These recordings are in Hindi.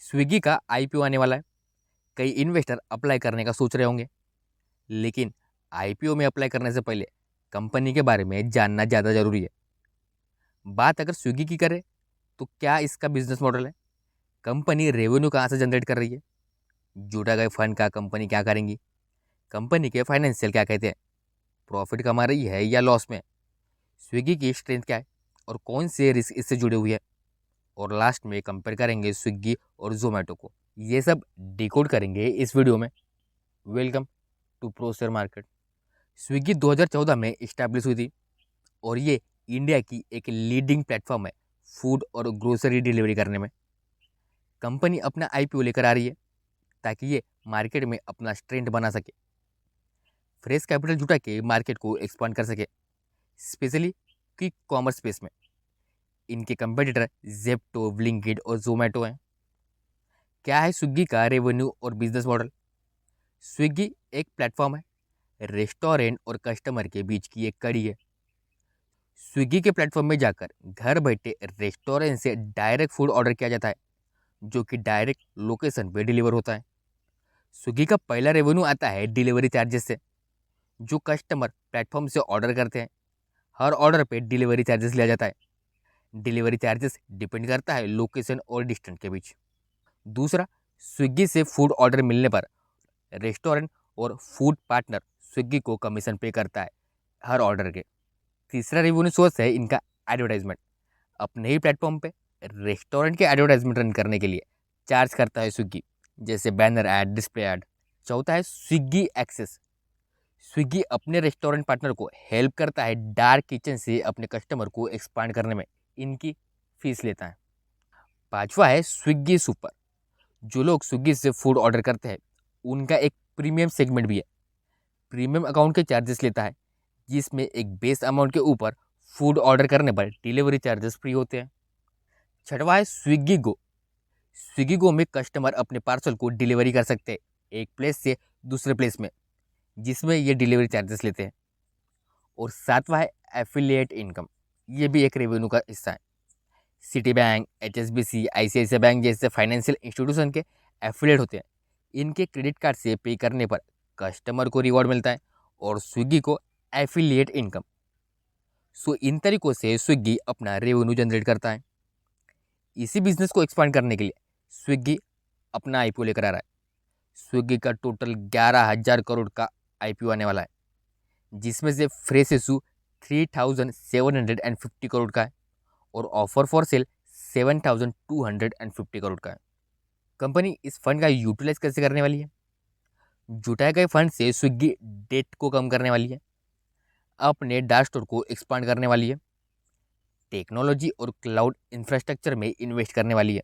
स्विगी का आईपीओ आने वाला है। कई इन्वेस्टर अप्लाई करने का सोच रहे होंगे, लेकिन आईपीओ में अप्लाई करने से पहले कंपनी के बारे में जानना ज़्यादा ज़रूरी है। बात अगर स्विगी की करें तो क्या इसका बिजनेस मॉडल है, कंपनी रेवेन्यू कहाँ से जनरेट कर रही है, जुटा गए फंड का कंपनी क्या करेंगी, कंपनी के फाइनेंशियल क्या कहते हैं, प्रॉफिट कमा रही है या लॉस में, स्विगी की स्ट्रेंथ क्या है और कौन से रिस्क इससे जुड़े हुए हैं, और लास्ट में कंपेयर करेंगे स्विगी और जोमेटो को। ये सब डिकोड करेंगे इस वीडियो में। Welcome to Pro Share Market. Swiggy 2014 में इस्टेब्लिश हुई थी और ये इंडिया की एक लीडिंग प्लेटफॉर्म है फूड और ग्रोसरी डिलीवरी करने में। कंपनी अपना आईपीओ लेकर आ रही है ताकि ये मार्केट में अपना स्ट्रेंथ बना सके, फ्रेश कैपिटल जुटा के मार्केट को एक्सपांड कर सके, स्पेशली क्विक कॉमर्स स्पेस में। इनके कंपेटिटर जेप्टो, ब्लिंकिट और जोमेटो हैं। क्या है स्विगी का रेवेन्यू और बिजनेस मॉडल? स्विगी एक प्लेटफॉर्म है, रेस्टोरेंट और कस्टमर के बीच की एक कड़ी है। स्विगी के प्लेटफॉर्म में जाकर घर बैठे रेस्टोरेंट से डायरेक्ट फूड ऑर्डर किया जाता है, जो कि डायरेक्ट लोकेशन पे डिलीवर होता है। स्विगी का पहला रेवेन्यू आता है डिलीवरी चार्जेस से, जो कस्टमर प्लेटफॉर्म से ऑर्डर करते हैं। हर ऑर्डर पे डिलीवरी चार्जेस लिया जाता है। डिलीवरी चार्जेस डिपेंड करता है लोकेशन और डिस्टेंस के बीच। दूसरा, स्विगी से फूड ऑर्डर मिलने पर रेस्टोरेंट और फूड पार्टनर स्विगी को कमीशन पे करता है हर ऑर्डर के। तीसरा रेवेन्यू सोर्स है इनका एडवर्टाइजमेंट। अपने ही प्लेटफॉर्म पे रेस्टोरेंट के एडवर्टाइजमेंट रन करने के लिए चार्ज करता है स्विगी, जैसे बैनर ऐड, डिस्प्ले ऐड। चौथा है स्विगी एक्सेस। स्विगी अपने रेस्टोरेंट पार्टनर को हेल्प करता है डार्क किचन से अपने कस्टमर को एक्सपांड करने में, इनकी फीस लेता है। पांचवा है स्विगी सुपर। जो लोग स्विगी से फूड ऑर्डर करते हैं उनका एक प्रीमियम सेगमेंट भी है। प्रीमियम अकाउंट के चार्जेस लेता है, जिसमें एक बेस अमाउंट के ऊपर फूड ऑर्डर करने पर डिलीवरी चार्जेस फ्री होते हैं। छठवा है स्विगी गो। स्विगी गो में कस्टमर अपने पार्सल को डिलीवरी कर सकते हैं एक प्लेस से दूसरे प्लेस में, जिसमें ये डिलीवरी चार्जेस लेते हैं। और सातवां है एफिलिएट इनकम। ये भी एक रेवेन्यू का हिस्सा है। City bank, HSBC, ICICI bank जैसे फाइनेंशियल इंस्टीट्यूशन के एफिलिएट होते हैं। इनके क्रेडिट कार्ड से पे करने पर कस्टमर को रिवॉर्ड मिलता है और स्विगी को एफिलिएट इनकम। सो इन तरीकों से स्विगी अपना रेवेन्यू जनरेट करता है। इसी बिजनेस को एक्सपांड करने के लिए स्विगी अपना आईपीओ लेकर आ रहा है। स्विगी का टोटल 11,000 करोड़ का आईपीओ आने वाला है, जिसमें से फ्रेश इशू 3,750 करोड़ का है और ऑफर फॉर सेल 7,250 करोड़ का है। कंपनी इस फंड का यूटिलाइज कैसे करने वाली है? जुटाए गए फंड से स्विगी डेट को कम करने वाली है, अपने डार्क स्टोर को एक्सपांड करने वाली है, टेक्नोलॉजी और क्लाउड इंफ्रास्ट्रक्चर में इन्वेस्ट करने वाली है।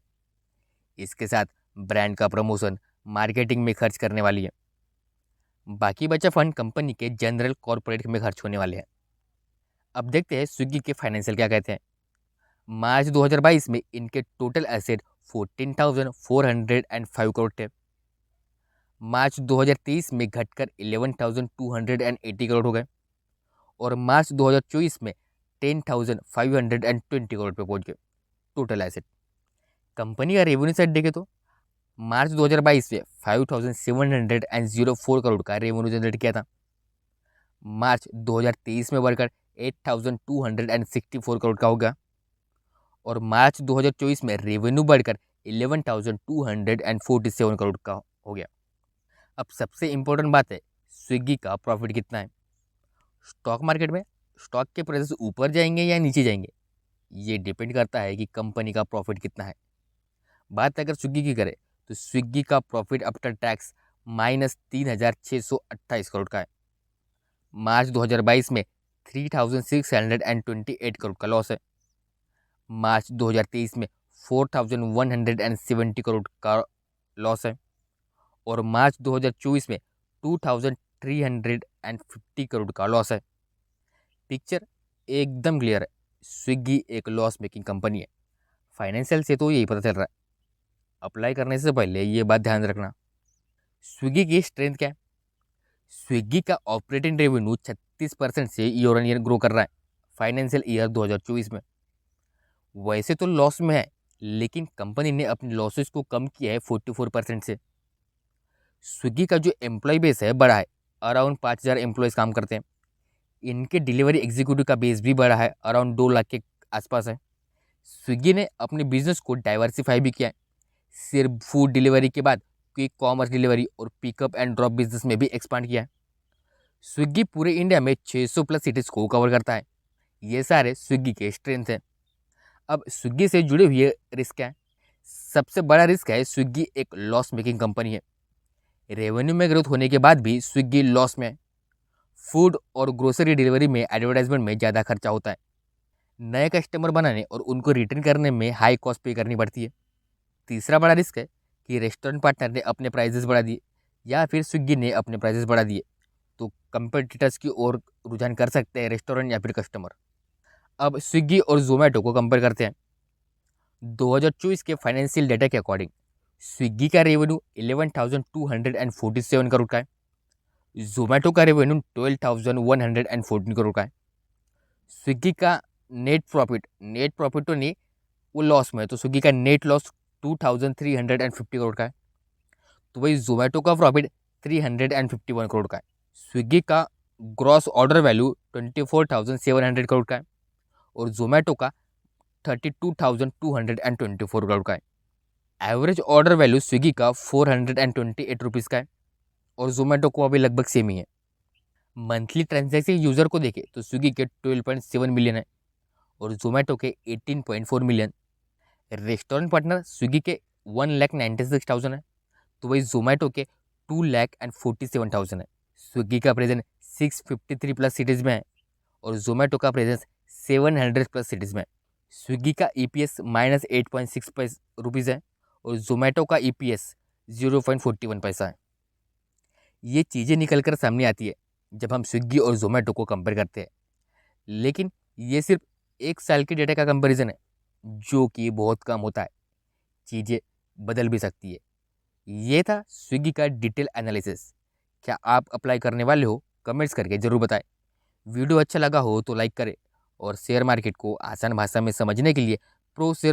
इसके साथ ब्रांड का प्रमोशन, मार्केटिंग में खर्च करने वाली है। बाकी बचा फंड कंपनी के जनरल कॉर्पोरेट में खर्च होने वाले हैं। अब देखते हैं स्विगी के फाइनेंशियल क्या कहते हैं। मार्च 2022 में इनके टोटल एसेट 14,405 करोड़ थे। मार्च 2023 में घटकर 11,280 करोड़ हो गए और मार्च 2024 में 10,520 करोड़ पे पहुंच गए टोटल एसेट। कंपनी का रेवेन्यू साइड देखें तो मार्च 2022 में 5,704 करोड़ का रेवेन्यू जनरेट किया था। मार्च 2023 में बढ़कर 8,264 करोड़ का हो गया और मार्च 2024 में रेवेन्यू बढ़कर 11,247 करोड़ का हो गया। अब सबसे इम्पोर्टेंट बात है स्विगी का प्रॉफिट कितना है। स्टॉक मार्केट में स्टॉक के प्राइसेस ऊपर जाएंगे या नीचे जाएंगे, ये डिपेंड करता है कि कंपनी का प्रॉफिट कितना है। बात अगर स्विगी की करें तो स्विगी का प्रॉफिट आफ्टर टैक्स -3,628 करोड़ का है। मार्च 2022 में 3,628 करोड़ का लॉस है। मार्च 2023 में 4,170 करोड़ का लॉस है और मार्च 2024 में 2,350 करोड़ का लॉस है। पिक्चर एकदम क्लियर है, स्विगी एक लॉस मेकिंग कंपनी है। फाइनेंशियल से तो यही पता चल रहा है। अप्लाई करने से पहले ये बात ध्यान रखना। स्विगी की स्ट्रेंथ क्या है? स्विगी का ऑपरेटिंग रेवेन्यू 36% से ईयर ऑन ईयर ग्रो कर रहा है फाइनेंशियल ईयर 2024 में। वैसे तो लॉस में है, लेकिन कंपनी ने अपने लॉसेस को कम किया है 44% से। स्विगी का जो एम्प्लॉय बेस है बड़ा है, अराउंड 5,000 एम्प्लॉयज़ काम करते हैं। इनके डिलीवरी एग्जीक्यूटिव का बेस भी बड़ा है, अराउंड 2 लाख के आसपास है। स्विगी ने अपने बिजनेस को डाइवर्सिफाई भी किया है। सिर्फ फूड डिलीवरी के बाद क्विक कॉमर्स डिलीवरी और पिकअप एंड ड्रॉप बिजनेस में भी एक्सपांड किया है। स्विगी पूरे इंडिया में 600 प्लस सिटीज़ को कवर करता है। ये सारे स्विगी के स्ट्रेंथ हैं। अब स्विगी से जुड़े हुए रिस्क हैं। सबसे बड़ा रिस्क है, स्विगी एक लॉस मेकिंग कंपनी है। रेवेन्यू में ग्रोथ होने के बाद भी स्विगी लॉस में है। फूड और ग्रोसरी डिलीवरी में एडवर्टाइजमेंट में ज़्यादा खर्चा होता है। नए कस्टमर बनाने और उनको रिटर्न करने में हाई कॉस्ट पे करनी पड़ती है। तीसरा बड़ा रिस्क है कि रेस्टोरेंट पार्टनर ने अपने प्राइजेस बढ़ा दिए या फिर स्विगी ने अपने प्राइजेस बढ़ा दिए, तो कंपटीटर्स की ओर रुझान कर सकते हैं रेस्टोरेंट या फिर कस्टमर। अब स्विगी और जोमेटो को कंपेयर करते हैं। 2024 के फाइनेंशियल डेटा के अकॉर्डिंग स्विगी का रेवेन्यू 11,247 करोड़ का है। जोमेटो का रेवेन्यू 12,114 करोड़ का है। स्विगी का नेट प्रॉफिट तो नहीं, वो लॉस में है, तो स्विगी का नेट लॉस 2,350 करोड़ का है। तो वही जोमेटो का प्रॉफिट 351 करोड़ का है। स्विगी का ग्रॉस ऑर्डर वैल्यू 24,700 करोड़ का है और जोमेटो का 32,224 करोड़ का है। एवरेज ऑर्डर वैल्यू स्विगी का 428 रुपीज़ का है और जोमेटो को अभी लगभग सेम ही है। मंथली ट्रांजैक्शन यूज़र को देखें तो स्विगी के 12.7 मिलियन है और जोमेटो के 18.4 मिलियन। रेस्टोरेंट पार्टनर स्विगी के 1,96,000 है, तो वही जोमेटो के 2,47,000 है। स्विगी का प्रेजेंस 653 प्लस सिटीज़ में है और जोमेटो का प्रेजेंस 700 प्लस सिटीज़ में है। स्विगी का EPS -8.6 रुपीज़ है और जोमेटो का EPS 0.41 पैसा है। ये चीज़ें निकल कर सामने आती है जब हम स्विगी और जोमेटो को कंपेयर करते हैं, लेकिन ये सिर्फ 1 साल के डेटा का कंपैरिजन है, जो कि बहुत कम होता है। चीज़ें बदल भी सकती है। ये था स्विगी का डिटेल एनालिसिस। क्या आप अप्लाई करने वाले हो? कमेंट्स करके ज़रूर बताएं। वीडियो अच्छा लगा हो तो लाइक करें और शेयर मार्केट को आसान भाषा में समझने के लिए प्रो शेयर